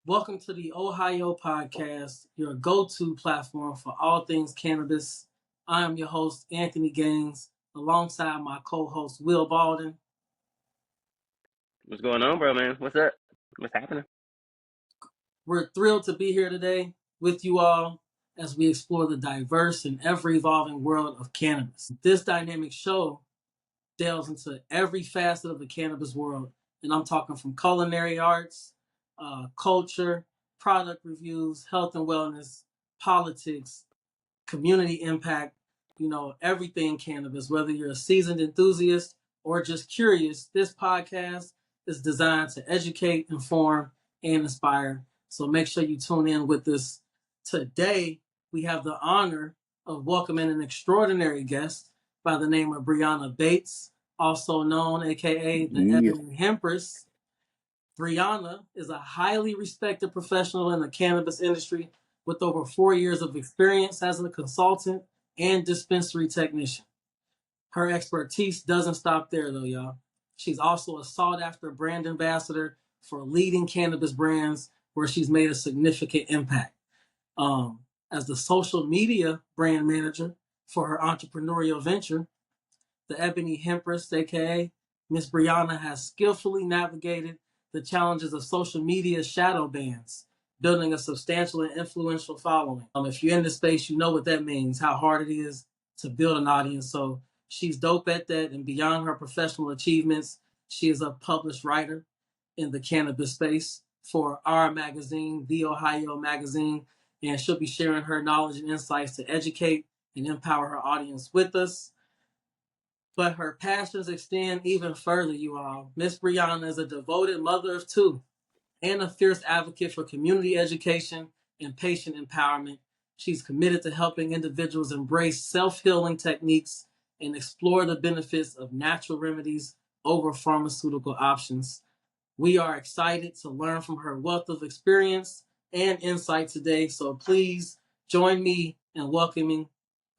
Welcome to the OH-HighYo podcast, your go-to platform for all things cannabis. I am your host, Anthony Gaines, alongside my co-host, Will Baldwin. What's going on, bro, man? What's up? What's happening? We're thrilled to be here today with you all as we explore the diverse and ever-evolving world of cannabis. This dynamic show delves into every facet of the cannabis world, and I'm talking from culinary arts, culture, product reviews, health and wellness, politics, community impact, everything cannabis. Whether you're a seasoned enthusiast or just curious, this podcast is designed to educate, inform, and inspire. So make sure you tune in with us. Today, we have the honor of welcoming an extraordinary guest by the name of Breonna Bates, also known, aka the Ebony Hempress. Breonna is a highly respected professional in the cannabis industry with over 4 years of experience as a consultant and dispensary technician. Her expertise doesn't stop there, though, y'all. She's also a sought-after brand ambassador for leading cannabis brands where she's made a significant impact. As the social media brand manager for her entrepreneurial venture, the Ebony Hempress, aka Miss Breonna, has skillfully navigated the challenges of social media shadow bans, building a substantial and influential following. If you're in the space, you know what that means, how hard it is to build an audience. So she's dope at that, and beyond her professional achievements, she is a published writer in the cannabis space for our magazine, the OH-HighYo magazine, and she'll be sharing her knowledge and insights to educate and empower her audience with us. But her passions extend even further, you all. Miss Breonna is a devoted mother of two and a fierce advocate for community education and patient empowerment. She's committed to helping individuals embrace self-healing techniques and explore the benefits of natural remedies over pharmaceutical options. We are excited to learn from her wealth of experience and insight today. So please join me in welcoming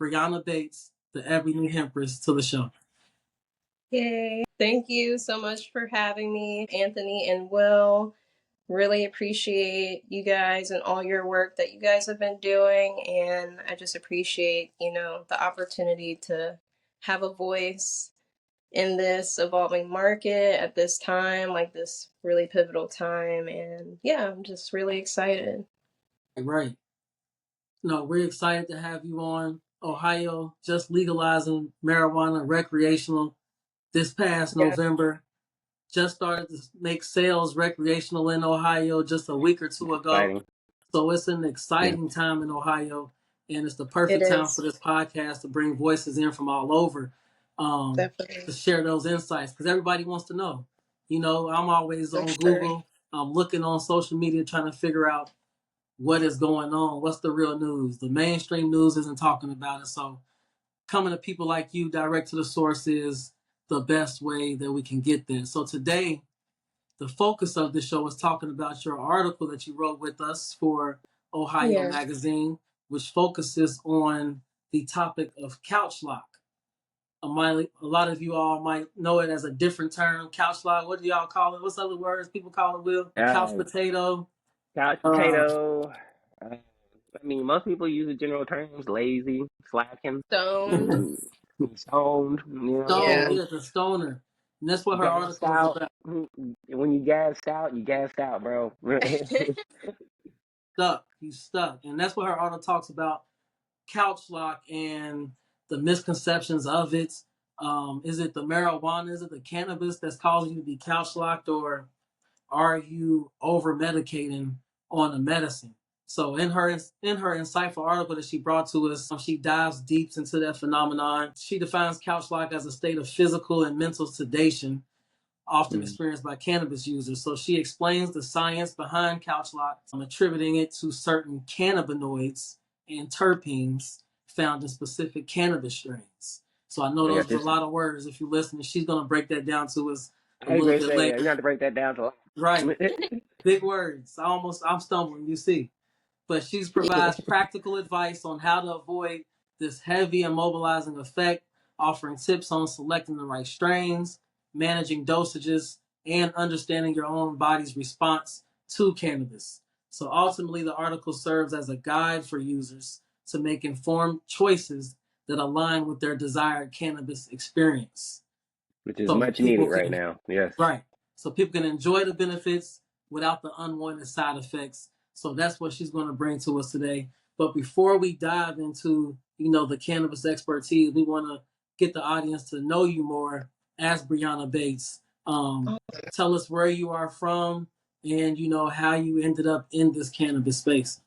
Breonna Bates, the Ebony Hempress, to the show. Yay. Thank you so much for having me, Anthony and Will. Really appreciate you guys and all your work that you guys have been doing. And I just appreciate, the opportunity to have a voice in this evolving market at this time, like this really pivotal time. And yeah, I'm just really excited. Right. No, we're excited to have you on. Ohio just legalizing marijuana recreational this past November. Just started to make sales recreational in Ohio just a week or two ago. Exciting. So it's an exciting time in Ohio, and it's the perfect time for this podcast to bring voices in from all over to share those insights, because everybody wants to know. I'm always on Google. I'm looking on social media trying to figure out what is going on, what's the real news. The mainstream news isn't talking about it. So coming to people like you direct to the source is the best way that we can get there. So today, the focus of the show is talking about your article that you wrote with us for OH-HighYo magazine, which focuses on the topic of Couchlock. A lot of you all might know it as a different term, Couchlock. What do y'all call it? What's other words people call it, Will? Couch potato. Couch potato. Most people use the general terms: lazy, slacking, Stoned. stoned. The stoner. And that's what her article is about. When you gassed out, bro. You stuck. And that's what her article talks about, Couchlock and the misconceptions of it. Is it the marijuana? Is it the cannabis that's causing you to be couch-locked, or are you over-medicating on the medicine? So in her insightful article that she brought to us, she dives deep into that phenomenon. She defines couch-lock as a state of physical and mental sedation often experienced by cannabis users. So she explains the science behind couchlock, attributing it to certain cannabinoids and terpenes found in specific cannabis strains. So I know those are a lot of words. If you listen, she's going to break that down to us a little bit later. You have to break that down to right. Big words. I'm stumbling, you see. But she provides practical advice on how to avoid this heavy immobilizing effect, offering tips on selecting the right strains, managing dosages, and understanding your own body's response to cannabis. So ultimately, the article serves as a guide for users to make informed choices that align with their desired cannabis experience. Which is So much people needed right can, now. Yes. right. So people can enjoy the benefits without the unwanted side effects. So that's what she's going to bring to us today. But before we dive into, the cannabis expertise, we want to get the audience to know you more as Breonna Bates. Tell us where you are from and, how you ended up in this cannabis space.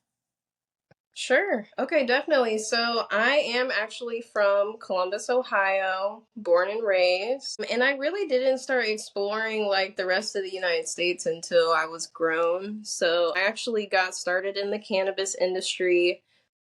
Sure. Okay, definitely. So I am actually from Columbus, Ohio, born and raised. And I really didn't start exploring like the rest of the United States until I was grown. So I actually got started in the cannabis industry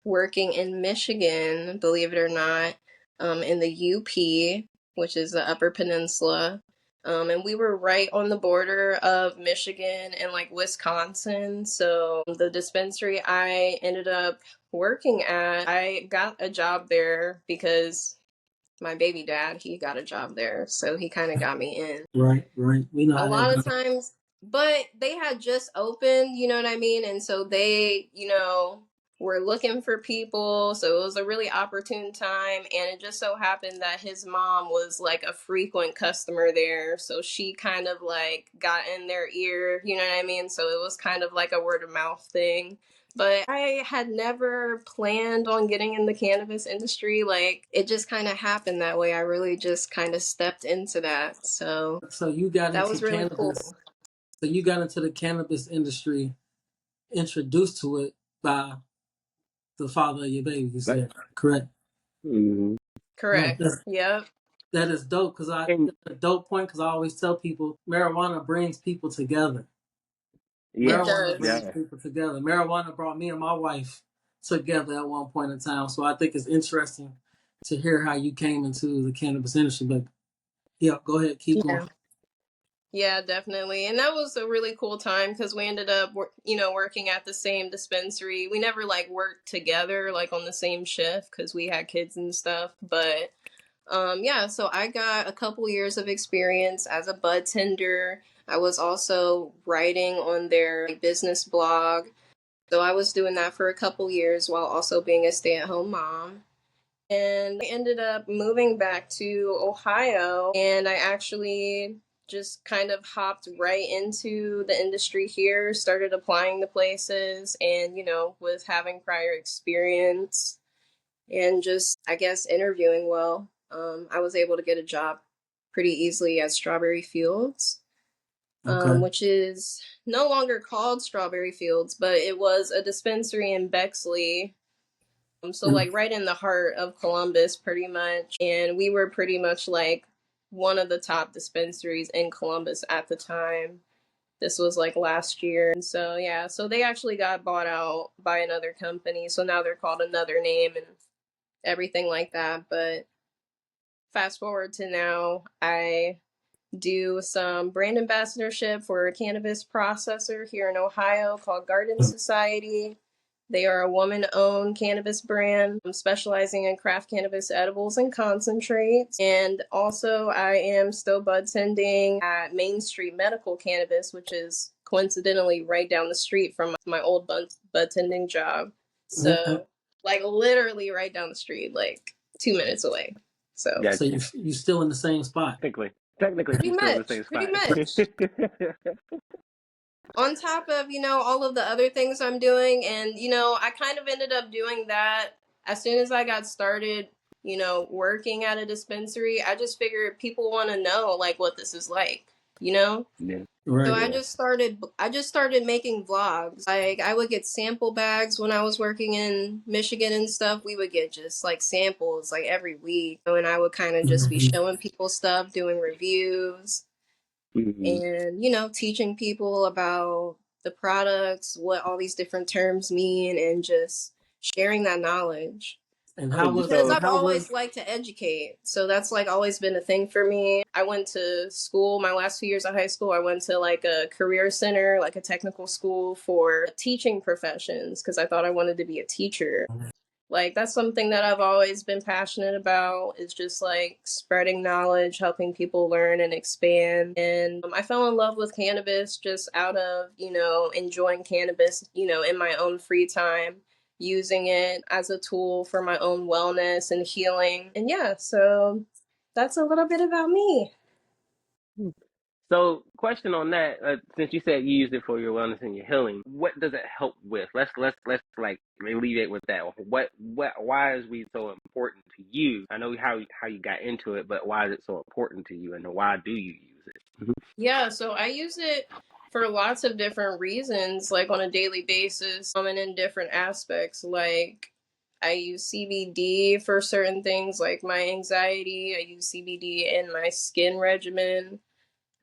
working in Michigan, believe it or not, in the UP, which is the Upper Peninsula. And we were right on the border of Michigan and like Wisconsin. So the dispensary I ended up working at, I got a job there because my baby dad, he got a job there. So he kind of got me in. Right. We know A how that lot of goes. times, but they had just opened, you know what I mean? And so they, were looking for people. So it was a really opportune time. And it just so happened that his mom was like a frequent customer there. So she kind of like got in their ear, you know what I mean? So it was kind of like a word of mouth thing. But I had never planned on getting in the cannabis industry. Like, it just kind of happened that way. I really just kind of stepped into that. So So you got that into was really cool. cannabis. So you got into the cannabis industry, introduced to it by the father of your baby, you But, said, correct? mm-hmm. No, Correct. Yep. that is dope because And it's a dope point because I always tell people marijuana brings people together. It yes, Marijuana does. brings yeah, people together. Marijuana brought me and my wife together at one point in time. So I think it's interesting to hear how you came into the cannabis industry. But yeah, go ahead, keep going. Yeah. Yeah, definitely. And that was a really cool time because we ended up, working at the same dispensary. We never like worked together like on the same shift because we had kids and stuff. But yeah, so I got a couple years of experience as a bud tender. I was also writing on their business blog. So I was doing that for a couple years while also being a stay-at-home mom. And I ended up moving back to Ohio, and I actually just kind of hopped right into the industry here, started applying to places, and, with having prior experience and just, I guess, interviewing well, I was able to get a job pretty easily at Strawberry Fields. Okay. Which is no longer called Strawberry Fields, but it was a dispensary in Bexley, so And, like right in the heart of Columbus, pretty much. And we were pretty much like one of the top dispensaries in Columbus at the time. This was like last year. And so, yeah, so they actually got bought out by another company. So now they're called another name and everything like that. But fast forward to now, I do some brand ambassadorship for a cannabis processor here in Ohio called Garden Society. They are a woman-owned cannabis brand specializing in craft cannabis edibles and concentrates. And also, I am still bud tending at Main Street Medical Cannabis, which is coincidentally right down the street from my old bud tending job. and So, like literally right down the street, like 2 minutes away. So, so gotcha. you still in the same spot. Technically, pretty she's still in the much, same pretty spot. much. On top of, all of the other things I'm doing. And, I kind of ended up doing that as soon as I got started, working at a dispensary. I just figured people want to know like what this is like, you know? Yeah, So Right. I just started making vlogs. Like I would get sample bags when I was working in Michigan and stuff. We would get just like samples like every week. And I would kind of just be Mhm. showing people stuff, doing reviews hmm and teaching people about the products, what all these different terms mean, and just sharing that knowledge And because I've how was always liked to educate. So that's like always been a thing for me. I went to school my last 2 years of high school. I went to like a career center, like a technical school for teaching professions because I thought I wanted to be a teacher. Like, that's something that I've always been passionate about, is just like spreading knowledge, helping people learn and expand. And I fell in love with cannabis just out of, enjoying cannabis, in my own free time, using it as a tool for my own wellness and healing. And yeah, so that's a little bit about me. So, question on that: since you said you used it for your wellness and your healing, what does it help with? Let's like alleviate with that. Why is weed so important to you? I know how you got into it, but why is it so important to you, and why do you use it? Yeah, so I use it for lots of different reasons, like on a daily basis, and in different aspects. Like, I use CBD for certain things, like my anxiety. I use CBD in my skin regimen.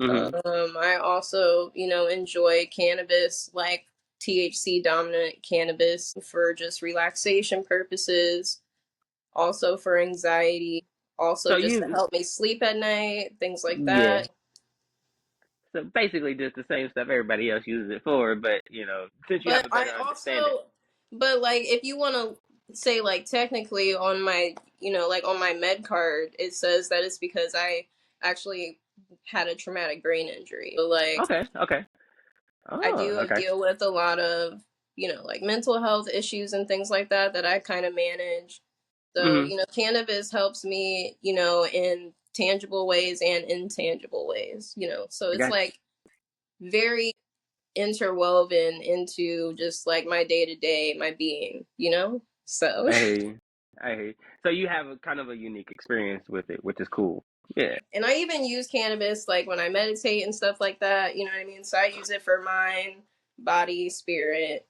Mm-hmm. I also, enjoy cannabis, like THC dominant cannabis, for just relaxation purposes, also for anxiety, So also just to you, help me sleep at night, things like yeah. that. So basically, just the same stuff everybody else uses it for, but since you have But a I better understanding. also, but like, if you want to say, like, technically on my, like on my med card, it says that it's because I actually had a traumatic brain injury. So, like, Okay, okay. I Oh, do okay. deal with a lot of, like mental health issues and things like that I kind of manage. So, Mm-hmm. cannabis helps me, in tangible ways and intangible ways, so I it's got like very interwoven into just like my day to day, my being, So, I hear you. I hear you. So you have a kind of a unique experience with it, which is cool. Yeah, and I even use cannabis like when I meditate and stuff like that, you know what I mean? So I use it for mind, body, spirit.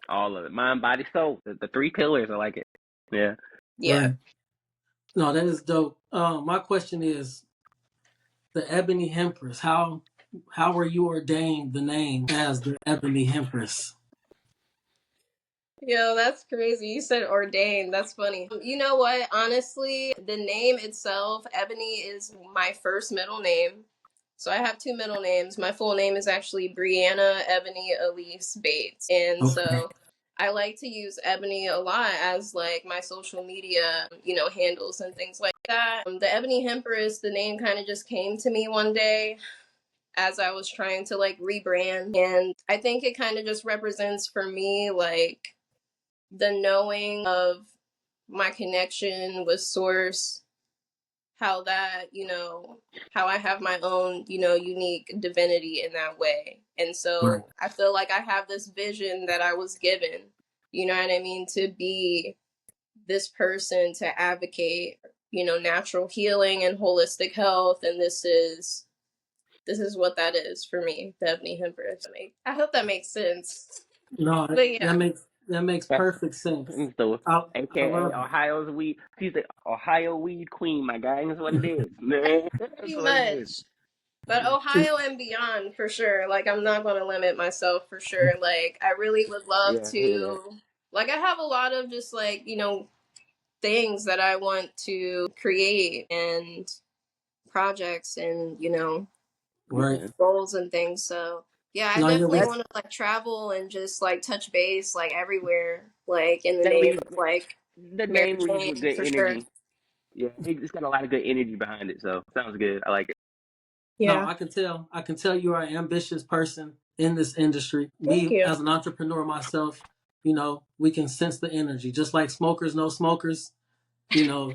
all of it. Mind, body, soul. The three pillars. I like it. Yeah. Yeah. Right. No, that is dope. My question is the Ebony Hempress. How were you ordained the name as the Ebony Hempress? Yo, that's crazy. You said ordained. That's funny. You know what? Honestly, the name itself, Ebony, is my first middle name. So I have two middle names. My full name is actually Breonna Ebony Elise Bates. And Okay. so I like to use Ebony a lot as like my social media, handles and things like that. The Ebony Hempress, the name kind of just came to me one day as I was trying to like rebrand. And I think it kind of just represents for me like the knowing of my connection with source, how that, how I have my own, unique divinity in that way. And Right. so I feel like I have this vision that I was given, you know what I mean, to be this person to advocate, natural healing and holistic health. And this is what that is for me, the Ebony Hempress. I hope that makes sense. No, But yeah, that makes That's perfect sense. so, I AKA love it. Ohio's weed. She's the Ohio weed queen, my guy. That's what it is, man. That's pretty what it is. much. But Ohio and beyond, for sure. Like, I'm not going to limit myself, for sure. Like, I really would love Yeah, I hear that. to. Like, I have a lot of just, like, things that I want to create and projects and, Right. Yeah. goals and things. So, yeah, I No, yeah, definitely we want to, like, travel and just, like, touch base, like, everywhere. Like, in the That name leads. of, like, The Mary name leads with Jane, good for sure. energy. Yeah, it's got a lot of good energy behind it, so sounds good. I like it. no, Yeah. I can tell you are an ambitious person in this industry. Thank Me you. as an entrepreneur myself, we can sense the energy. Just like smokers know smokers, you know,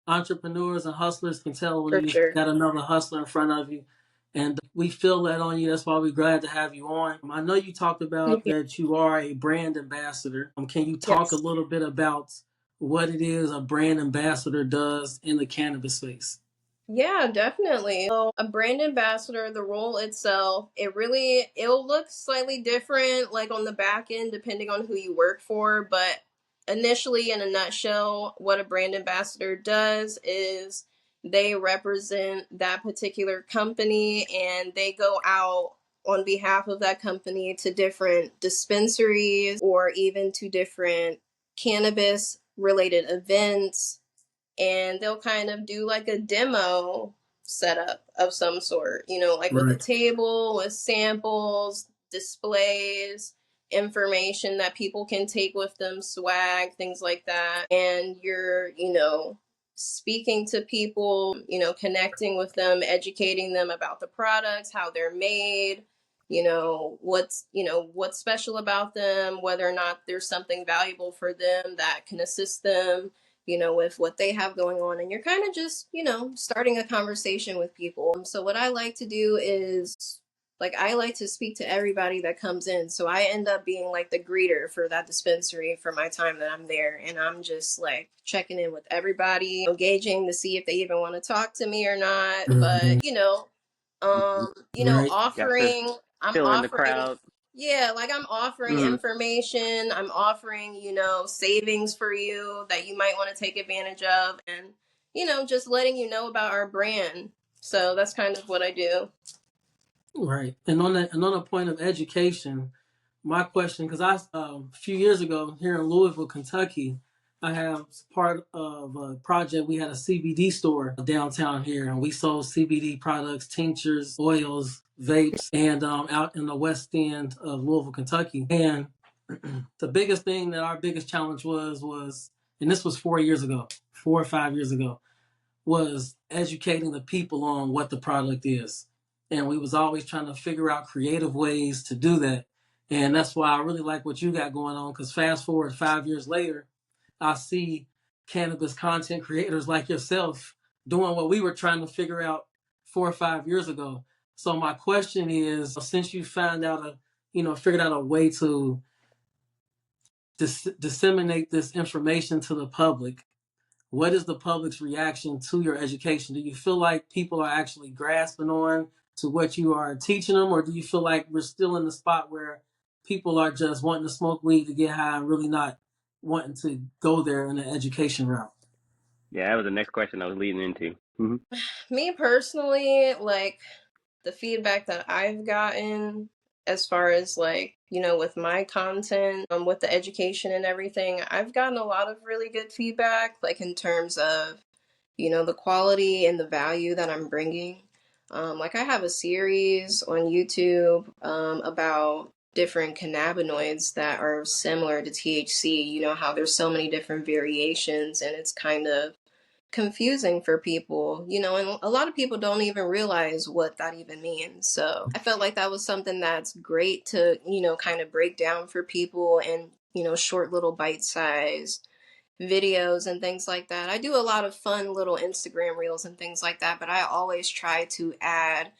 entrepreneurs and hustlers can tell when For you sure. got another hustler in front of you. And we feel that on you. That's why we're glad to have you on. I know you talked Thank about you. that you are a brand ambassador. Can you talk a Yes. little bit about what it is a brand ambassador does in the cannabis space? Yeah, definitely. So a brand ambassador, the role itself, it'll look slightly different like on the back end depending on who you work for, but initially in a nutshell, what a brand ambassador does is they represent that particular company and they go out on behalf of that company to different dispensaries or even to different cannabis related events, and they'll kind of do like a demo setup of some sort, like with a Right. table with samples, displays, information that people can take with them, swag, things like that. And you're, you know, speaking to people, you know, connecting with them, educating them about the products, how they're made, you know, what's special about them, whether or not there's something valuable for them that can assist them, you know, with what they have going on. And you're kind of just, you know, starting a conversation with people. So what I like to do is, like, I like to speak to everybody that comes in. So I end up being like the greeter for that dispensary for my time that I'm there. And I'm just like checking in with everybody, engaging to see if they even want to talk to me or not. But, Right. Gotcha. I'm Still in the offering, crowd. yeah, like I'm offering Mm-hmm. information. I'm offering, you know, savings for you that you might want to take advantage of. And, you know, just letting you know about our brand. So that's kind of what I do. Right. And on the point of education, my question, because a few years ago here in Louisville, Kentucky, I have part of a project. We had a CBD store downtown here, and we sold CBD products, tinctures, oils, vapes, and out in the west end of Louisville, Kentucky. And the biggest thing that our biggest challenge was, and this was 4 or 5 years ago, was educating the people on what the product is. And we was always trying to figure out creative ways to do that. And that's why I really like what you got going on, because fast forward 5 years later, I see cannabis content creators like yourself doing what we were trying to figure out 4 or 5 years ago. So my question is, since you figured out a way to disseminate this information to the public, what is the public's reaction to your education? Do you feel like people are actually grasping on to what you are teaching them, or do you feel like we're still in the spot where people are just wanting to smoke weed to get high and really not wanting to go there in the education route? Yeah, that was the next question I was leading into. Mm-hmm. Me personally, like, the feedback that I've gotten as far as, like, you know, with my content, with the education and everything, I've gotten a lot of really good feedback, like in terms of, you know, the quality and the value that I'm bringing. Like, I have a series on YouTube about different cannabinoids that are similar to THC. You know, how there's so many different variations, and it's kind of confusing for people, you know, and a lot of people don't even realize what that even means. So I felt like that was something that's great to, you know, kind of break down for people and, you know, short little bite-sized videos and things like that. I do a lot of fun little Instagram reels and things like that, but I always try to add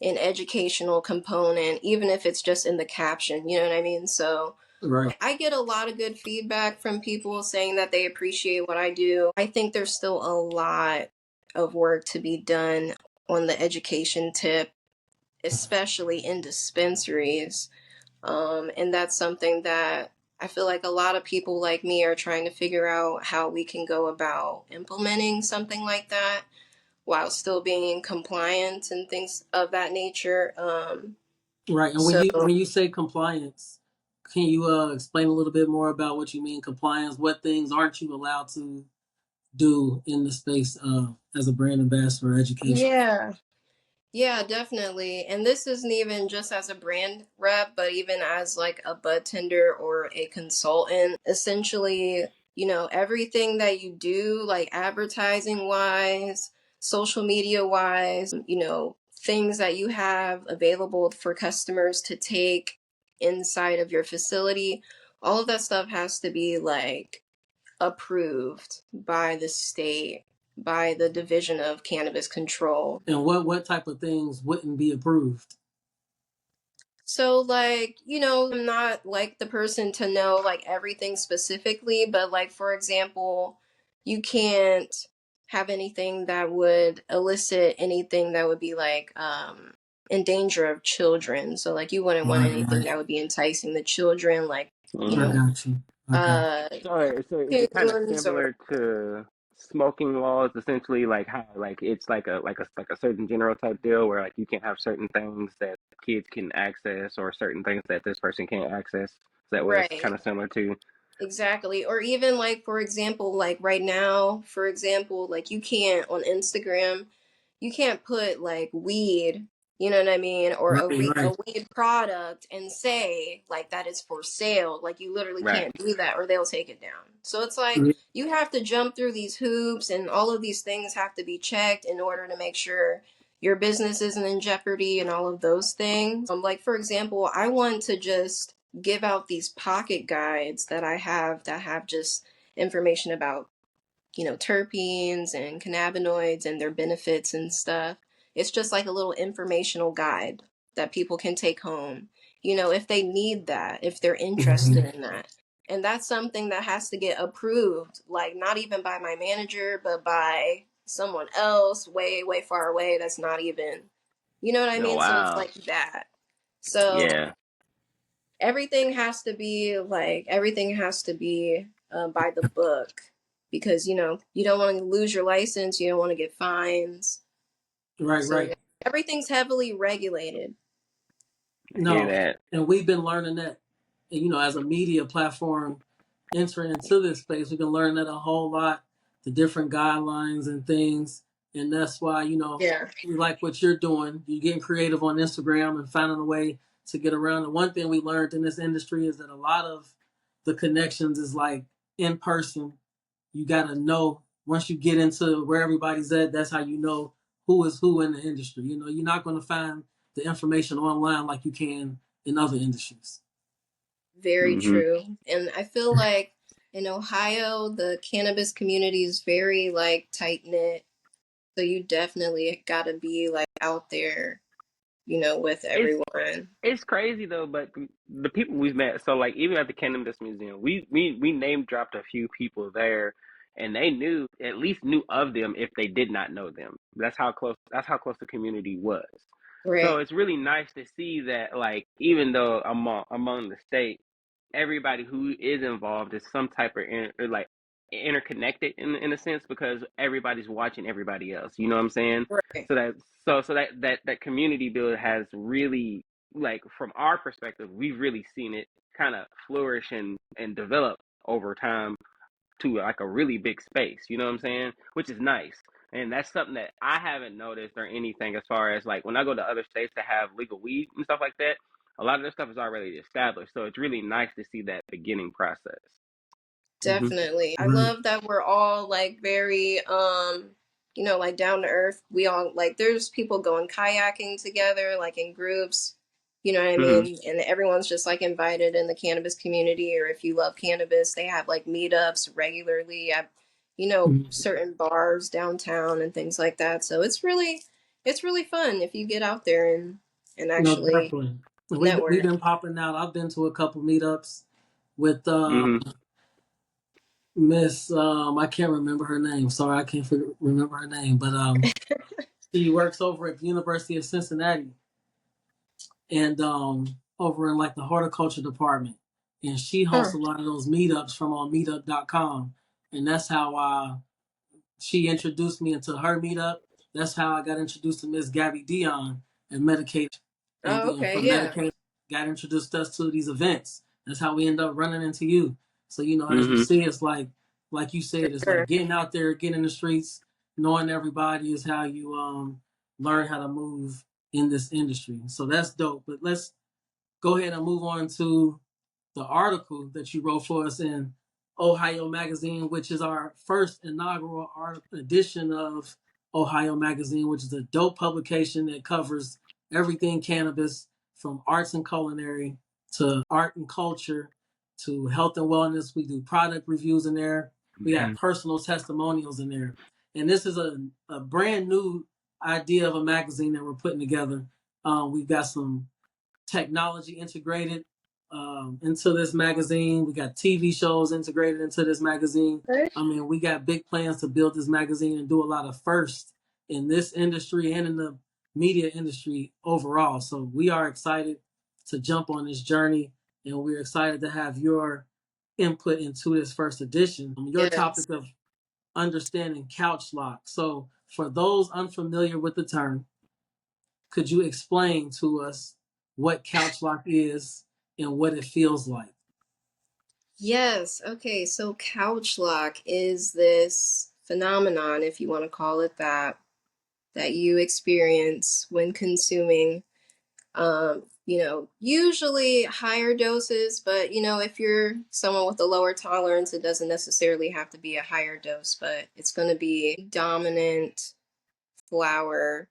an educational component, even if it's just in the caption, you know what I mean? So Right. I get a lot of good feedback from people saying that they appreciate what I do. I think there's still a lot of work to be done on the education tip, especially in dispensaries. And that's something that I feel like a lot of people like me are trying to figure out how we can go about implementing something like that while still being compliant and things of that nature. Right. And when So you say compliance, can you explain a little bit more about what you mean compliance? What things aren't you allowed to do in the space as a brand ambassador education? yeah. Yeah, definitely. And this isn't even just as a brand rep, but even as like a bud tender or a consultant. Essentially, you know, everything that you do, like advertising wise, social media wise, you know, things that you have available for customers to take inside of your facility, all of that stuff has to be like approved by the state, by the Division of Cannabis Control. And what type of things wouldn't be approved? So, like, you know, I'm not like the person to know like everything specifically, but like, for example, you can't have anything that would elicit anything that would be like in danger of children. So, like, you wouldn't want Right, anything right. that would be enticing the children, like, you I Mm-hmm. know, got you. I got you. uh, So is it kind of tunes or similar to smoking laws, essentially, like how like it's like a certain general type deal where like you can't have certain things that kids can access or certain things that this person can't access. Is that what it's right. kind of similar to? Exactly. Or even like, for example, like right now, for example, like you can't on Instagram, you can't put like weed, you know what I mean, or Right, a right. weed product and say like that is for sale. Like you literally Right. can't do that or they'll take it down. So it's like Mhm. you have to jump through these hoops and all of these things have to be checked in order to make sure your business isn't in jeopardy and all of those things. Like for example, I want to just give out these pocket guides that I have that have just information about, you know, terpenes and cannabinoids and their benefits and stuff. It's just like a little informational guide that people can take home, you know, if they need that, if they're interested in that. And that's something that has to get approved, like not even by my manager, but by someone else way, way far away that's not even, you know what I Oh mean? So it's wow. like that. So Yeah. everything has to be by the book because you know you don't want to lose your license, you don't want to get fines. Right, So right. yeah, everything's heavily regulated. I hear No, that. and we've been learning that, you know, as a media platform entering into this space, we've been learning that a whole lot, the different guidelines and things. And that's why, you know, Yeah, we like what you're doing. You're getting creative on Instagram and finding a way to get around. And one thing we learned in this industry is that a lot of the connections is like in person. You got to know once you get into where everybody's at, that's how you know who is who in the industry. You know, you're not going to find the information online like you can in other industries. very Hmm. true. And I feel like in Ohio the cannabis community is very like tight knit, so you definitely got to be like out there, you know, with It's everyone. it's crazy though, but the people we've met. So like even at the Cannabis Museum, we name dropped a few people there, and they knew at least knew of them if they did not know them. That's how close the community was. So Right, it's really nice to see that like even though among the state, everybody who is involved is some type of like interconnected in a sense because everybody's watching everybody else. You know what I'm saying? right. So that community build has really like from our perspective, we've really seen it kind of flourish and develop over time to like a really big space. You know what I'm saying? Which is nice. And that's something that I haven't noticed or anything as far as like when I go to other states that have legal weed and stuff like that, a lot of this stuff is already established. So it's really nice to see that beginning process. Hmm. Definitely. I Right. love that we're all like very you know, like down to earth. We all like there's people going kayaking together like in groups, you know what I Hmm. mean? And everyone's just like invited in the cannabis community, or if you love cannabis, they have like meetups regularly at, you know, Mhm. certain bars downtown and things like that. So it's really fun if you get out there and No, actually definitely. We've network. been popping out. I've been to a couple meetups with Hmm. Miss I can't remember her name. Sorry, I can't remember her name, but she works over at the University of Cincinnati and over in like the horticulture department, and she hosts Huh. a lot of those meetups from on Meetup.com, and that's how she introduced me into her meetup. That's how I got introduced to Miss Gabby Dion and medicated. And Oh, then okay, from yeah. medicated, got introduced us to these events. That's how we end up running into you. So, you know, as you Hmm. see, it's like you For said, it's sure. like getting out there, getting in the streets, knowing everybody is how you learn how to move in this industry. So that's dope. But let's go ahead and move on to the article that you wrote for us in Ohio Magazine, which is our first inaugural edition of Ohio Magazine, which is a dope publication that covers everything cannabis from arts and culinary to art and culture to health and wellness. We do product reviews in there. We have personal testimonials in there. And this is a brand new idea of a magazine that we're putting together. We've got some technology integrated into this magazine. We got TV shows integrated into this magazine. Okay. I mean, we got big plans to build this magazine and do a lot of firsts in this industry and in the media industry overall. So we are excited to jump on this journey, and we're excited to have your input into this first edition. Your Yes. topic of understanding Couchlock. So for those unfamiliar with the term, could you explain to us what Couchlock is and what it feels like? Yes. Okay. So couch lock is this phenomenon, if you want to call it that, that you experience when consuming, usually higher doses, but if you're someone with a lower tolerance, it doesn't necessarily have to be a higher dose, but it's going to be dominant flower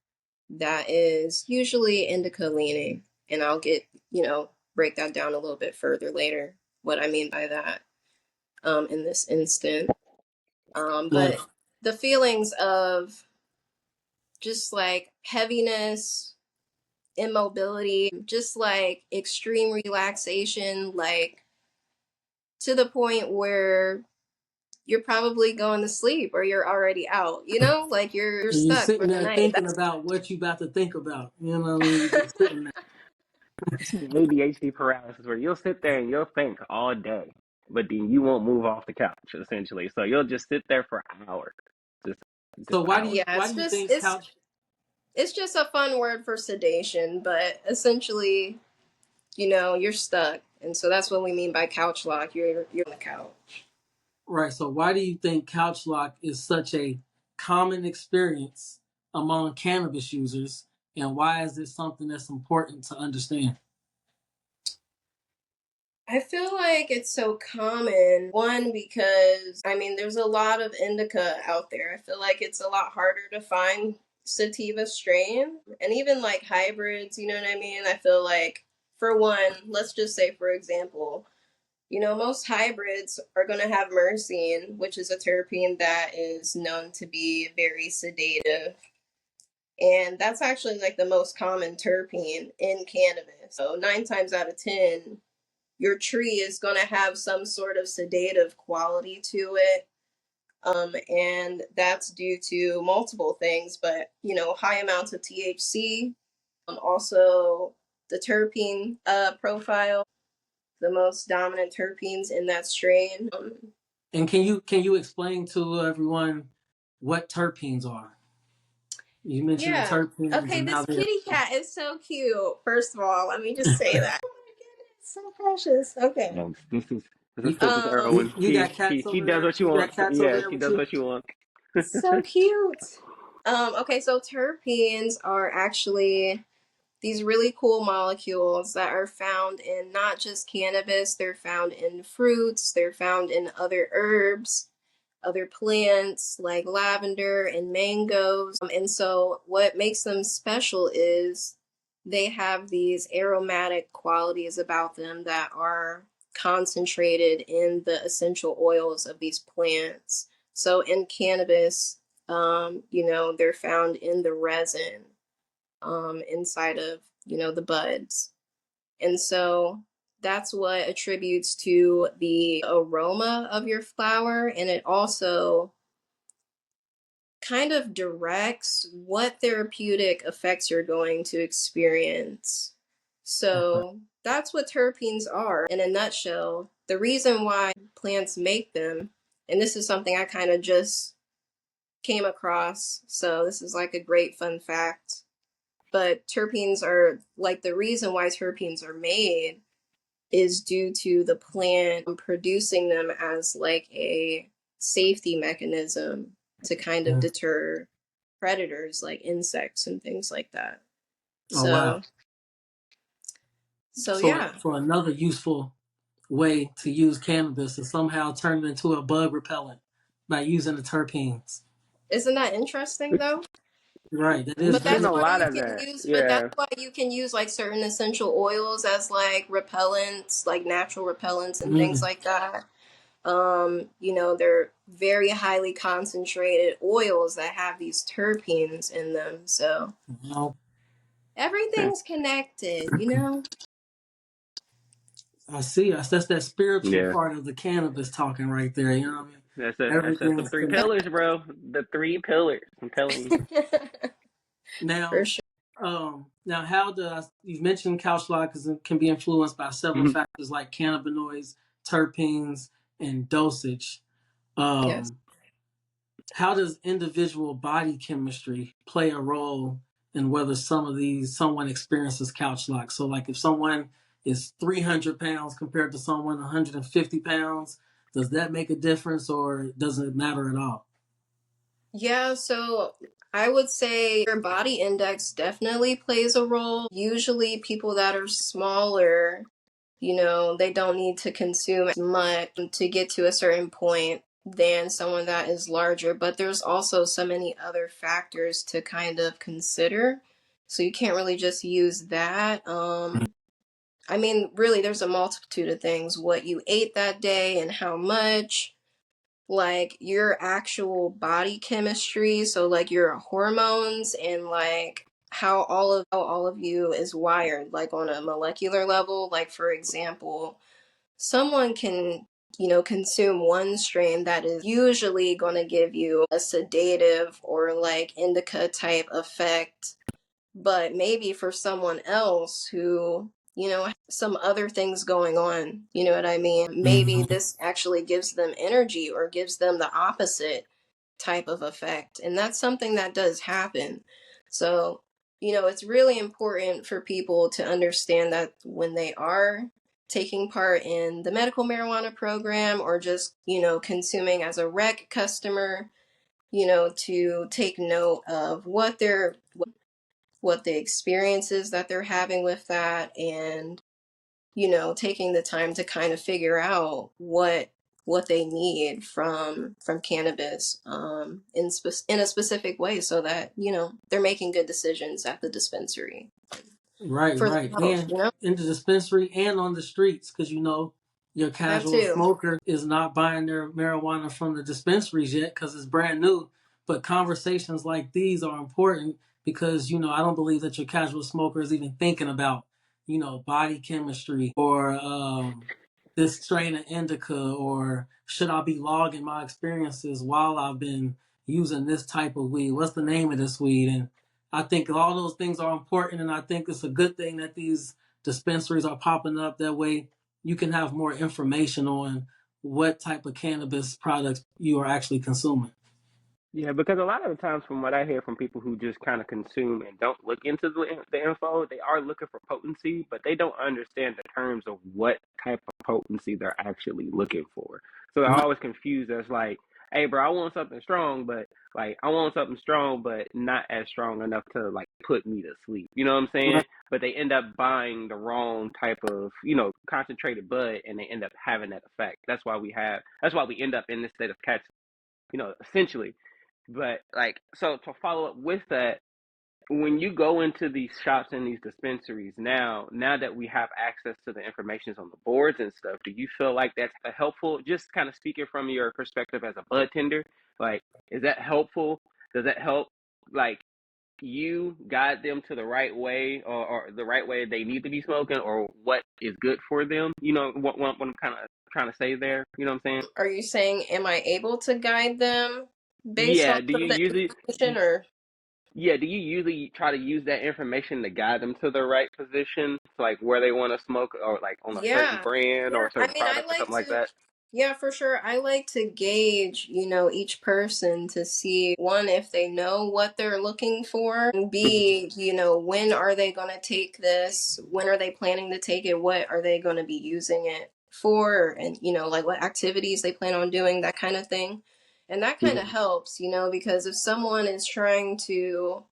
that is usually indica leaning. And I'll break that down a little bit further later, what I mean by that in this instant. Right. But the feelings of just like heaviness, immobility, just like extreme relaxation, like to the point where you're probably going to sleep or you're already out, like you're And you're stuck for sitting the there night. thinking about what you about to think about. You know what I mean? You're just sitting there. ADHD paralysis, where you'll sit there and you'll think all day, but then you won't move off the couch, essentially. So you'll just sit there for hours, just So just hours. Yeah, why it's do you just think couch? it's just a fun word for sedation, but essentially, you're stuck. And so that's what we mean by couch lock. You're on the couch. Right. So why do you think Couchlock is such a common experience among cannabis users, and why is it something that's important to understand? I feel like it's so common. One, because there's a lot of indica out there. I feel like it's a lot harder to find sativa strain and even like hybrids, you know what I mean? I feel like, for one, let's just say, for example, most hybrids are going to have myrcene, which is a terpene that is known to be very sedative. And that's actually like the most common terpene in cannabis. So 9 times out of 10, your tree is going to have some sort of sedative quality to it. And that's due to multiple things, but, high amounts of THC, also the terpene profile, the most dominant terpenes in that strain. And can you explain to everyone what terpenes are? You mentioned the Yeah. terpenes Okay, and how this they're. kitty cat is so cute. First of all, let me just say that. Oh my goodness, so precious. Okay. This is You, Princess Um, Erwin. you got cats She over does there. what she You got wants. cats over Yeah, there she with does you. what she wants. so cute. Okay, so terpenes are actually these really cool molecules that are found in not just cannabis, they're found in fruits, they're found in other herbs, other plants like lavender and mangoes. And so, what makes them special is they have these aromatic qualities about them that are concentrated in the essential oils of these plants. So, in cannabis, they're found in the resin inside of, the buds. And so that's what attributes to the aroma of your flower. And it also kind of directs what therapeutic effects you're going to experience. Okay. So that's what terpenes are in a nutshell. The reason why plants make them, and this is something I kind of just came across, so this is like a great fun fact. But terpenes are like, the reason why terpenes are made is due to the plant producing them as like a safety mechanism to kind of Yeah. deter predators like insects and things like that. Oh wow. So So yeah. so another useful way to use cannabis is somehow turn it into a bug repellent by using the terpenes. Isn't that interesting though? Right. That is We've But seen that's very. a why lot you of can that. use but that's Yeah. why you can use like certain essential oils as like repellents, like natural repellents and things Mm. like that. They're very highly concentrated oils that have these terpenes in them. So No, everything's connected. I see. That's that spiritual Yeah. part of the cannabis talking right there. You know what I mean? That's them Everything's three connected. pillars, bro. The three pillars. I'm telling you. For Now, sure. now, how does you've mentioned Couchlock can be influenced by several Mhm. factors like cannabinoids, terpenes, and dosage. Yes. Um, how does individual body chemistry play a role in whether someone experiences Couchlock? So, like if someone is 300 pounds compared to someone 150 pounds, does that make a difference, or doesn't it matter at all? Yeah, so I would say your body index definitely plays a role. Usually, people that are smaller, they don't need to consume as much to get to a certain point than someone that is larger. But there's also so many other factors to kind of consider. So you can't really just use that. I mean, really, there's a multitude of things. What you ate that day and how much, like your actual body chemistry, so like your hormones and like how all of you is wired, like on a molecular level. Like for example, someone can, consume one strain that is usually going to give you a sedative or like indica type effect, but maybe for someone else who, some other things going on, you know what I mean? Maybe this actually gives them energy or gives them the opposite type of effect. And that's something that does happen. So, it's really important for people to understand that when they are taking part in the medical marijuana program or just, consuming as a rec customer, to take note of what the experiences that they're having with that, and taking the time to kind of figure out what they need from cannabis in a specific way, so that they're making good decisions at the dispensary Right, for right. themselves, And in the dispensary and on the streets, because your that casual too. smoker is not buying their marijuana from the dispensaries yet because it's brand new. But conversations like these are important because, I don't believe that your casual smoker is even thinking about, body chemistry or this strain of indica, or should I be logging my experiences while I've been using this type of weed? What's the name of this weed? And I think all those things are important, and I think it's a good thing that these dispensaries are popping up. That way, you can have more information on what type of cannabis products you are actually consuming. Yeah, because a lot of the times, from what I hear from people who just kind of consume and don't look into the info, they are looking for potency, but they don't understand the terms of what type of potency they're actually looking for. So they're Right, always confused as like, "Hey, bro, I want something strong, but not as strong enough to like put me to sleep." You know what I'm saying? right, But they end up buying the wrong type of concentrated bud, and they end up having that effect. That's why we end up in this state of catch. Essentially. But like, so to follow up with that, when you go into these shops and these dispensaries now that we have access to the information on the boards and stuff, do you feel like that's helpful? Just kind of speaking from your perspective as a bud tender, like, is that helpful? Does that help, like, you guide them to the right way, or the right way they need to be smoking, or what is good for them? You know what I'm kind of trying to say there. You know what I'm saying? Are you saying, am I able to guide them based Yeah. off Do of you the usually? information, or Yeah, do you usually try to use that information to guide them to the right position, to like where they want to smoke, or like on a certain yeah. brand or Yeah, a I certain mean, I product or like something like to, that? yeah, for sure. I like to gauge, each person to see, one, if they know what they're looking for, and B, when are they going to take this? When are they planning to take it? What are they going to be using it for? And, like what activities they plan on doing, that kind of thing. And that kind of Mhm. helps, because if someone is trying to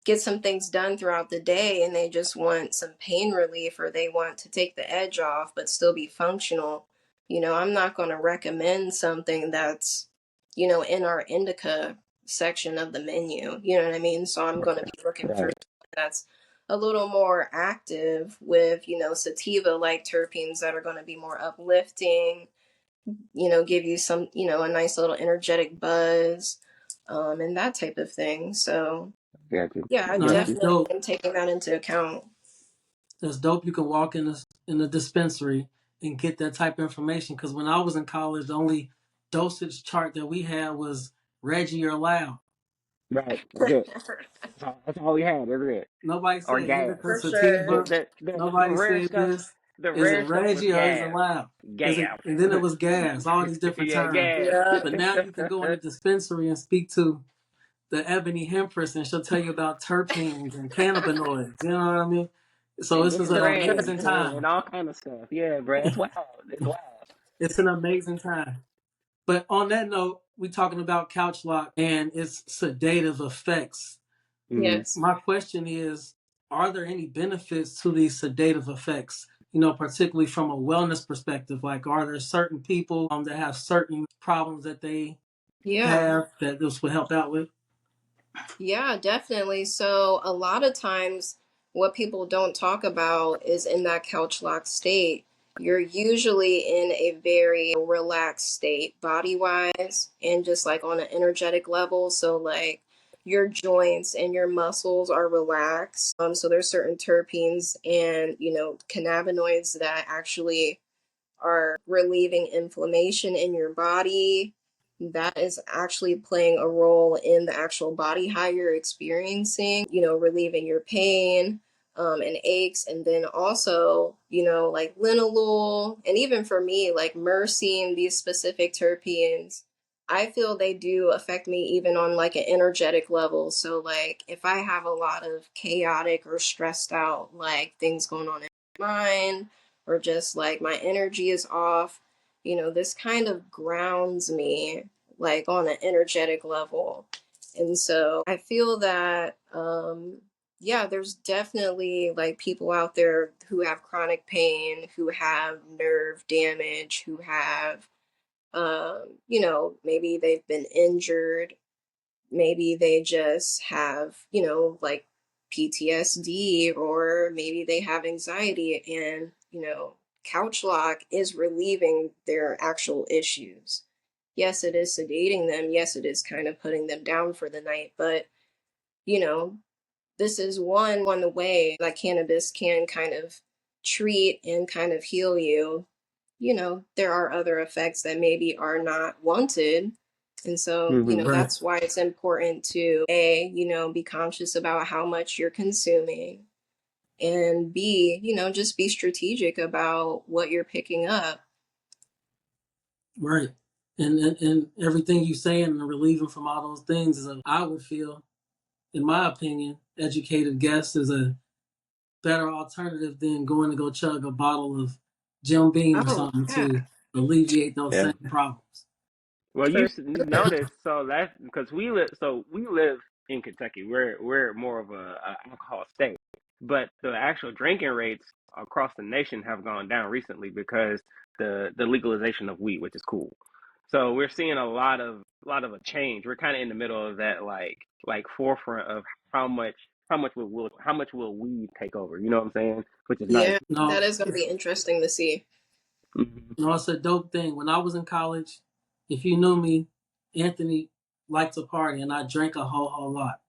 get some things done throughout the day and they just want some pain relief, or they want to take the edge off but still be functional, I'm not going to recommend something that's, in our indica section of the menu. You know what I mean? So I'm going to be looking for Right. something that's a little more active with, sativa like terpenes that are going to be more uplifting, give you some, a nice little energetic buzz, and that type of thing. So Got you. yeah, I now Got that's you. definitely dope. am taking that into account. That's dope. You can walk in the dispensary and get that type of information. Because when I was in college, the only dosage chart that we had was Reggie or Loud. Right. That's it. That's all we had. That's it. Nobody Or said gas. indica For The sure. sativa. the the Nobody rare said stuff. this. The Is it rare stuff was Reggie or is it gas. Loud? Is it? Gas. And then it was gas. All these different Yeah, terms. gas. Yeah. But now you can go in the dispensary and speak to the Ebony Hempress, and she'll tell you about terpenes and cannabinoids. You know what I mean? So And this is an For sure. different amazing strains and time. all kind of stuff. Yeah, bro. It's wild. It's wild. It's an amazing time. But on that note, we talking about Couchlock and its sedative effects. Mm-hmm. Yes. My question is, are there any benefits to these sedative effects? You know, particularly from a wellness perspective, like are there certain people that have certain problems that they Yeah. have that this would help out with? Yeah, definitely. So a lot of times what people don't talk about is in that couch lock state, you're usually in a very relaxed state body wise and just like on an energetic level. So like your joints and your muscles are relaxed. So there's certain terpenes and, cannabinoids that actually are relieving inflammation in your body. That is actually playing a role in the actual body high you're experiencing, relieving your pain and aches. And then also, like linalool, and even for me, like myrcene, these specific terpenes, I feel they do affect me even on like an energetic level. So, like, if I have a lot of chaotic or stressed out, like things going on in my mind, or just like my energy is off, this kind of grounds me like on an energetic level. And so I feel that, yeah, there's definitely like people out there who have chronic pain, who have nerve damage, who have, maybe they've been injured. Maybe they just have, like PTSD, or maybe they have anxiety, and, couch lock is relieving their actual issues. Yes, it is sedating them. Yes, it is kind of putting them down for the night. But, you know, this is one way that cannabis can kind of treat and kind of heal you. There are other effects that maybe are not wanted. And so, Mm-hmm. Right. that's why it's important to A, be conscious about how much you're consuming, and B, just be strategic about what you're picking up. Right. And everything you saying and relieving from all those things I would feel, in my opinion, educated guess is a better alternative than going to go chug a bottle of Jim Beam or Oh, something yeah, to alleviate those Yeah. same problems. Well, for you notice, so that's because we live in Kentucky. We're more of a alcohol state, but the actual drinking rates across the nation have gone down recently because the legalization of weed, which is cool. So we're seeing a lot of a change. We're kind of in the middle of that like forefront of how much how much will weed take over. You know what I'm saying? Which is nice. Yeah, that No, is going to be interesting to see. Hmm. no, it's a dope thing. When I was in college, if you knew me, Anthony liked to party and I drank a whole lot.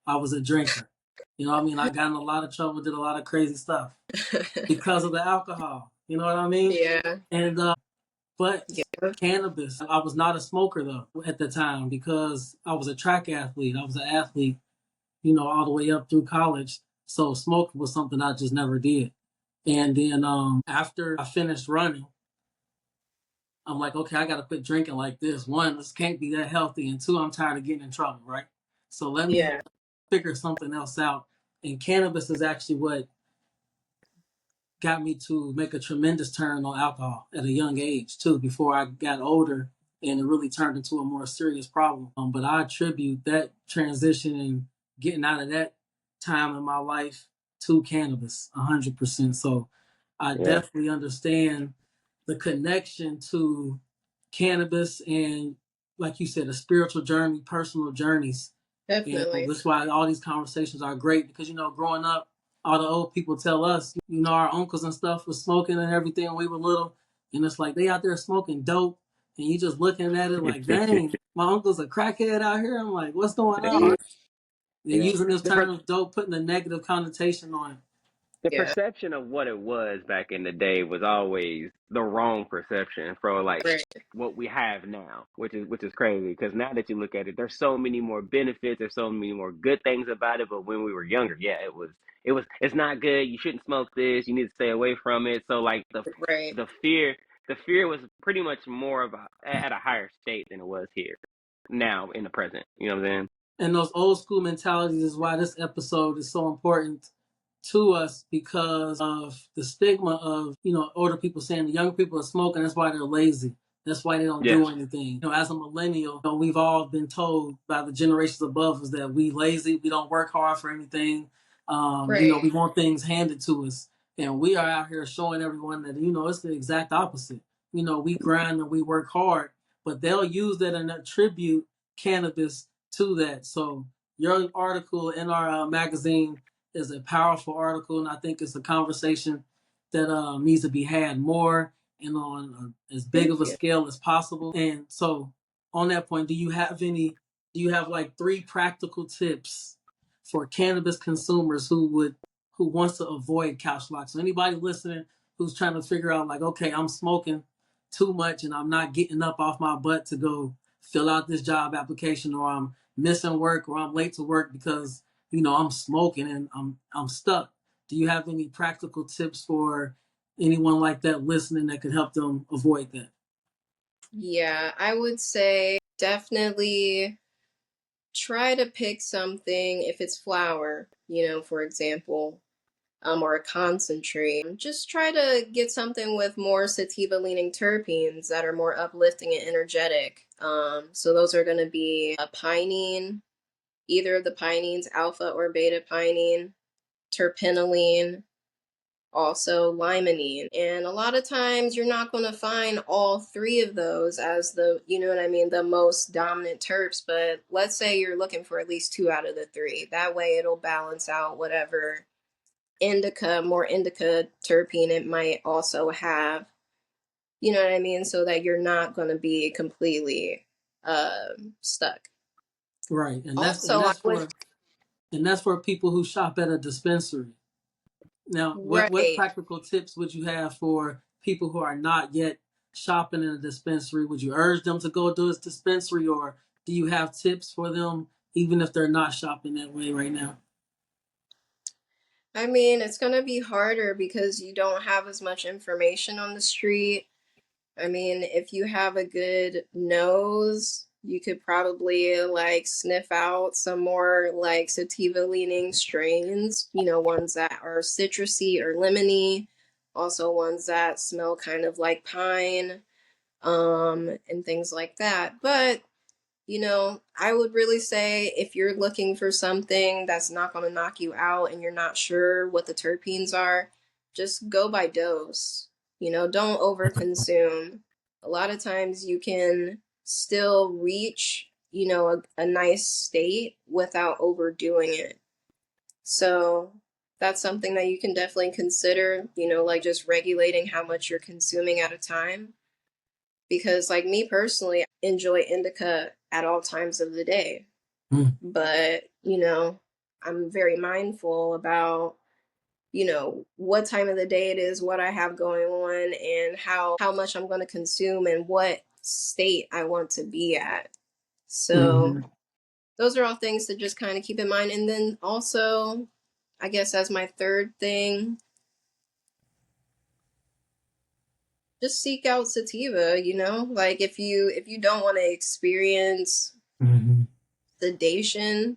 I was a drinker. You know what I mean? I got in a lot of trouble, did a lot of crazy stuff because of the alcohol. You know what I mean? Yeah, And but yeah, cannabis, I was not a smoker though at the time because I was a track athlete. I was an athlete, all the way up through college. So smoking was something I just never did. And then after I finished running, I'm like, okay, I gotta quit drinking like this. One, this can't be that healthy, and two, I'm tired of getting in trouble, right? So let me yeah, figure something else out. And cannabis is actually what got me to make a tremendous turn on alcohol at a young age too. Before I got older, and it really turned into a more serious problem. But I attribute that transition and getting out of that time in my life to cannabis, 100%. So I Yeah. definitely understand the connection to cannabis and, like you said, a spiritual journey, personal journeys. And definitely. that's why all these conversations are great because, growing up, all the old people tell us, our uncles and stuff was smoking and everything when we were little. And it's like they out there smoking dope. And you just looking at it like, dang, my uncle's a crackhead out here. I'm like, what's going Mhm. on? They're Yeah. using this The per- term dope, putting a negative connotation on it. the Yeah, perception of what it was back in the day was always the wrong perception for like right, what we have now, which is crazy because now that you look at it, there's so many more benefits, there's so many more good things about it. But when we were younger, yeah, it's not good. You shouldn't smoke this. You need to stay away from it. So like right. the fear the fear was pretty much more of at a higher state than it was here now in the present. You know what I'm saying? And those old school mentalities is why this episode is so important to us because of the stigma of, older people saying the younger people are smoking, that's why they're lazy. That's why they don't do anything. As a millennial, we've all been told by the generations above us that we lazy, we don't work hard for anything. Right. We want things handed to us. And we are out here showing everyone that, it's the exact opposite. We grind and we work hard, but they'll use that and attribute cannabis to that. So your article in our magazine is a powerful article, and I think it's a conversation that needs to be had more and on as big Thank of a you. scale as possible. And so, on that point, do you have like 3 practical tips for cannabis consumers who wants to avoid Couchlock? So anybody listening who's trying to figure out, like, okay, I'm smoking too much and I'm not getting up off my butt to go fill out this job application, or I'm missing work, or I'm late to work because I'm smoking and I'm stuck. Do you have any practical tips for anyone like that listening that could help them avoid that? Yeah, I would say definitely try to pick something, if it's flower, for example, or a concentrate. Just try to get something with more sativa-leaning terpenes that are more uplifting and energetic. So those are going to be a pinene, either of the pinenes, alpha or beta pinene, terpinolene, also limonene. And a lot of times you're not going to find all 3 of those as the most dominant terps, but let's say you're looking for at least 2 out of the 3. That way it'll balance out whatever more indica terpene it might also have. You know what I mean? So that you're not going to be completely stuck. Right, and that's and Also, I that's would, for and that's for people who shop at a dispensary. Now, what right. practical tips would you have for people who are not yet shopping in a dispensary? Would you urge them to go to a dispensary, or do you have tips for them even if they're not shopping that way right now? I mean, it's going to be harder because you don't have as much information on the street. I mean, if you have a good nose, you could probably like sniff out some more like sativa leaning strains, ones that are citrusy or lemony, also ones that smell kind of like pine, and things like that. But I would really say if you're looking for something that's not going to knock you out and you're not sure what the terpenes are, just go by dose. Don't overconsume. A lot of times you can still reach, a nice state without overdoing it. So that's something that you can definitely consider, like just regulating how much you're consuming at a time, because like me personally, I enjoy indica at all times of the day, Mm. but I'm very mindful about what time of the day it is, what I have going on, and how much I'm going to consume and what state I want to be at. So Mm-hmm. those are all things to just kind of keep in mind. And then also, I guess as my third thing, just seek out sativa, like if you don't want to experience Mm-hmm. sedation,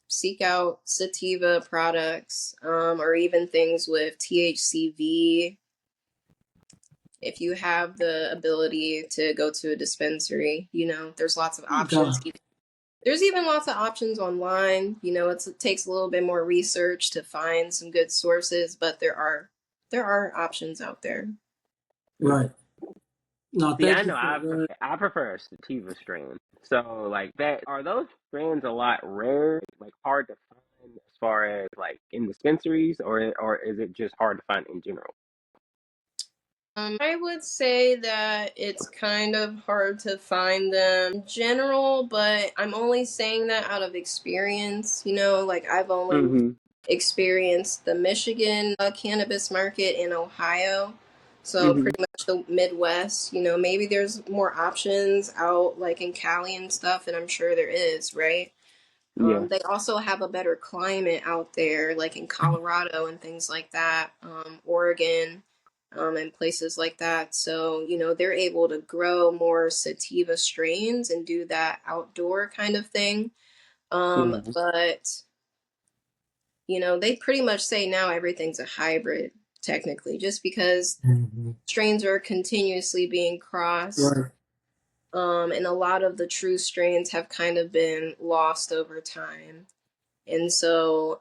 seek out sativa products, or even things with THCV. If you have the ability to go to a dispensary, there's lots of options. There's even lots of options online. It takes a little bit more research to find some good sources, but there are options out there. Right. No, See, thank I you know for that. I prefer a sativa strain. So like that, are those strains a lot rare, like hard to find as far as like in dispensaries, or is it just hard to find in general? I would say that it's kind of hard to find them in general, but I'm only saying that out of experience. Like I've only Mm-hmm. experienced the Michigan cannabis market in Ohio. So Mm-hmm. pretty much the Midwest. Maybe there's more options out like in Cali and stuff, and I'm sure there is, right? Yeah. They also have a better climate out there, like in Colorado and things like that, Oregon, and places like that. So, they're able to grow more sativa strains and do that outdoor kind of thing. But, they pretty much say now everything's a hybrid technically, just because strains are continuously being crossed. Right. And a lot of the true strains have kind of been lost over time. And so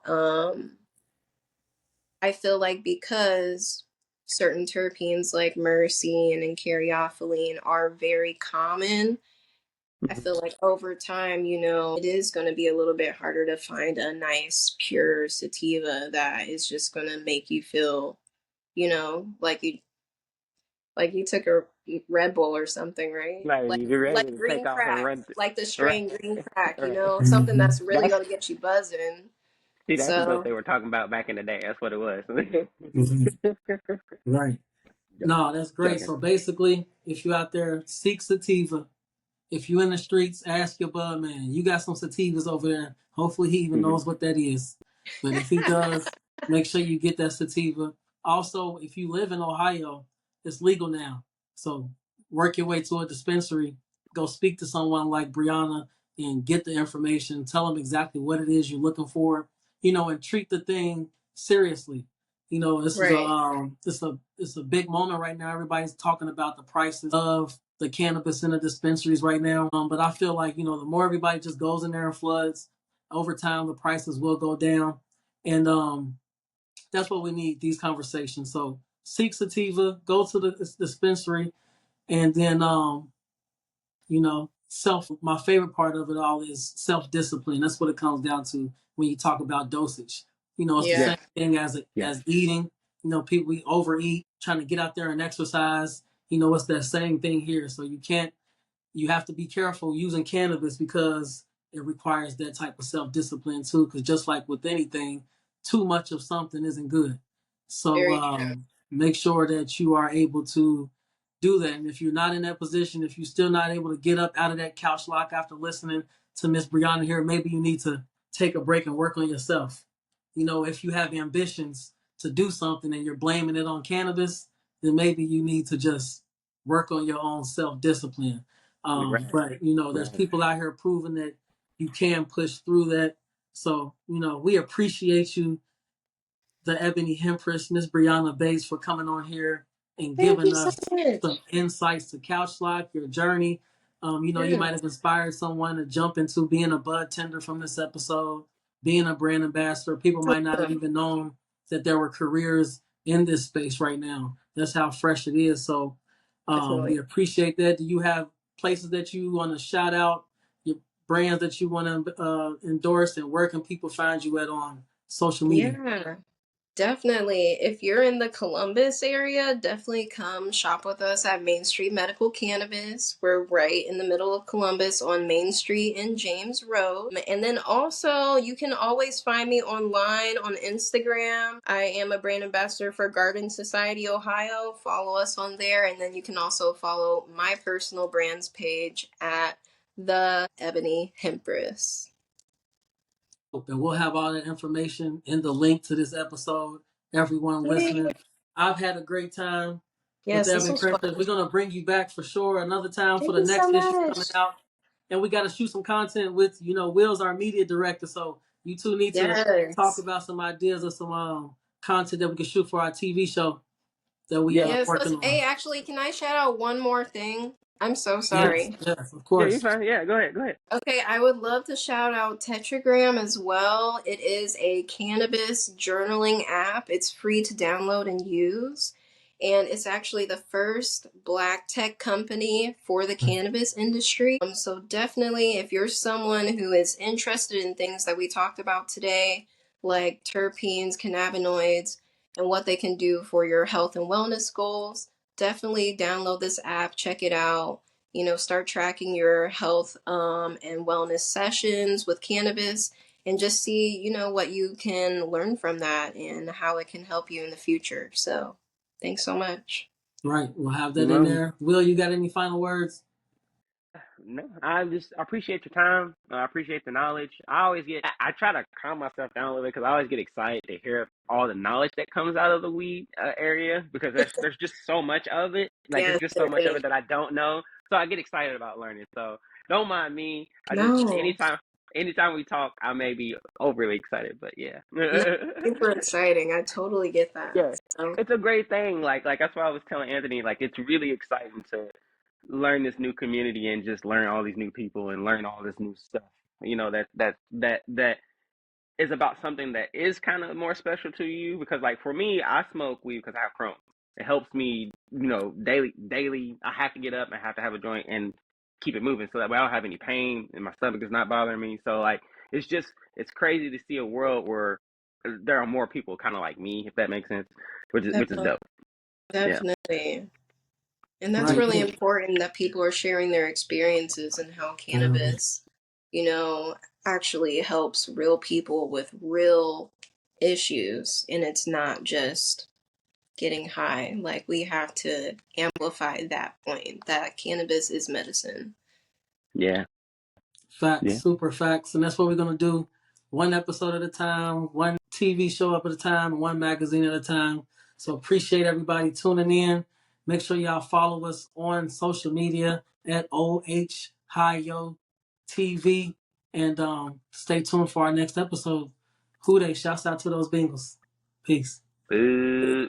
I feel like because certain terpenes like myrcene and caryophyllene are very common, I feel like over time, it is going to be a little bit harder to find a nice, pure sativa that is just going to make you feel, like you took a Red Bull or something, right? Like you're ready Like to take green off and crack, run. like the Right, strain green crack, right. something Mm-hmm. that's really That's going to get you buzzing. see, that's what So, they were talking about back in the day. That's what it was. Mm-hmm. Right. Joke- No, that's great. Joking. So basically, if you out there, seek sativa. If you in the streets, ask your bud man. You got some sativas over there. Hopefully, he even Hmm. knows what that is. But if he does, make sure you get that sativa. Also, if you live in Ohio, it's legal now. So work your way to a dispensary. Go speak to someone like Breonna and get the information. Tell them exactly what it is you're looking for. And treat the thing seriously. This is right. it's a big moment right now. Everybody's talking about the prices of the cannabis in the dispensaries right now. But I feel like the more everybody just goes in there and floods, over time the prices will go down, and that's what we need. These conversations. So seek sativa, go to the dispensary, and then self. My favorite part of it all is self discipline. That's what it comes down to when you talk about dosage. It's the Yeah, same Yes, thing as yes. as eating. People we overeat, trying to get out there and exercise. It's that same thing here. So you have to be careful using cannabis because it requires that type of self discipline too. Because just like with anything, too much of something isn't good. So very true. make sure that you are able to do that. And if you're not in that position, if you're still not able to get up out of that couch lock after listening to Miss Brianna here, maybe you need to take a break and work on yourself. If you have ambitions to do something and you're blaming it on cannabis, then maybe you need to just work on your own self discipline. Right, But there's right. people out here proving that you can push through that. So we appreciate you, the Ebony Hempress, Miss Breonna Bates, for coming on here and Thank giving you so us some much. insights to Couchlock, your journey. You Yeah, might have inspired someone to jump into being a bud tender from this episode, being a brand ambassador. People might not have even known that there were careers in this space right now. That's how fresh it is. So definitely. we appreciate that. Do you have places that you want to shout out, your brands that you want to endorse, and where can people find you at on social media? Yeah. Definitely. If you're in the Columbus area, definitely come shop with us at Main Street Medical Cannabis. We're right in the middle of Columbus on Main Street and James Road. And then also, you can always find me online on Instagram. I am a brand ambassador for Garden Society Ohio. Follow us on there. And then you can also follow my personal brands page at the Ebony Hempress. And we'll have all that information in the link to this episode. Everyone Yay. listening, I've had a great time with Yes, this Ebony was Princess. fun. We're gonna bring you back for sure another time for Thank the you so next issue coming much. out, and we got to shoot some content with Will's our media director, so you two need to talk Yes. about some ideas of some content that we can shoot for our TV show that we Yeah, Yes, working hey, on. actually, can I shout out one more thing? I'm so Yes, sorry. yes, of yeah. You're course. fine. Yeah, go ahead, go ahead. Okay, I would love to shout out Tetragram as well. It is a cannabis journaling app. It's free to download and use. And it's actually the first black tech company for the cannabis industry. So definitely, if you're someone who is interested in things that we talked about today, like terpenes, cannabinoids, and what they can do for your health and wellness goals, definitely download this app, check it out. Start tracking your health and wellness sessions with cannabis and just see, what you can learn from that and how it can help you in the future. So, thanks so much. Right, we'll have that in No, there. Will, you got any final words? no. I appreciate your time. I appreciate the knowledge. I try to calm myself down a little bit because I always get excited to hear all the knowledge that comes out of the weed area because there's just so much of it. Like there's Yes, just so there much of is. it that I don't know. So I get excited about learning. So don't mind me. I just No. anytime we talk, I may be overly excited, but yeah. No, super exciting. I totally get that. Yeah, So it's a great thing. Like that's why I was telling Anthony. Like it's really exciting to learn this new community and just learn all these new people and learn all this new stuff. You know that is about something that is kind of more special to you because like for me, I smoke weed because I have Crohn's. It helps me, daily. I have to get up. I have to have a joint and keep it moving so that way I don't have any pain and my stomach is not bothering me. So like it's crazy to see a world where there are more people kind of like me, if that makes sense, which is definitely, dope. Yeah. definitely. And that's Right. really important that people are sharing their experiences and how cannabis, you know, actually helps real people with real issues. And it's not just getting high. Like, we have to amplify that point that cannabis is medicine. Yeah. Facts, Yeah. super facts. And that's what we're going to do. One episode at a time, one TV show up at a time, one magazine at a time. So appreciate everybody tuning in. Make sure y'all follow us on social media at OH-HighYo TV. And stay tuned for our next episode. Who they? Shouts out to those Bengals. Peace. Boo.